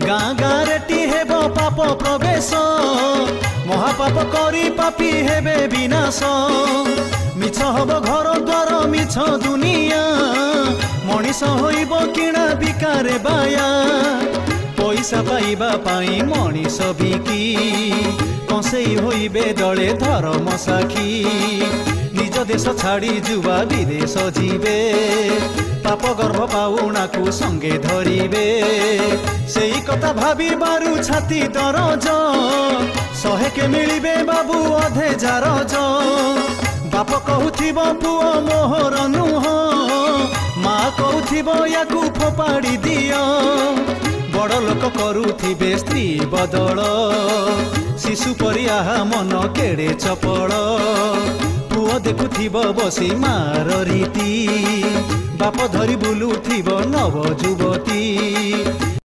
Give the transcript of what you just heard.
गाँ गाँ रेटी हेब पाप प्रवेश महापाप करी पापी हेबे विनाश मिछ हब घर द्वार मिछ दुनिया मनीष होइब किणा बिकारे बाया पैसा पाइबा पाई मनीष बिकी कंसेई होइबे दले धर्म साखी निज देश छाड़ी जुवा विदेश जीवे पाप गर्भ पाउना को संगे धरिबे सेई कथा भाबी बारू छाती दरज सहे के मिलिबे बाबू अधे जारज बाप कहूथिब पुओ मोहर नुह माँ कहूथिब याकू फोपाड़ी दियो बड़ लोक करुथिबे स्त्री बदल शिशु परी आहा मन केड़े चपल पुओ देखुथिब बसी मार रीति बाप धरी बुलुथिब नव युवती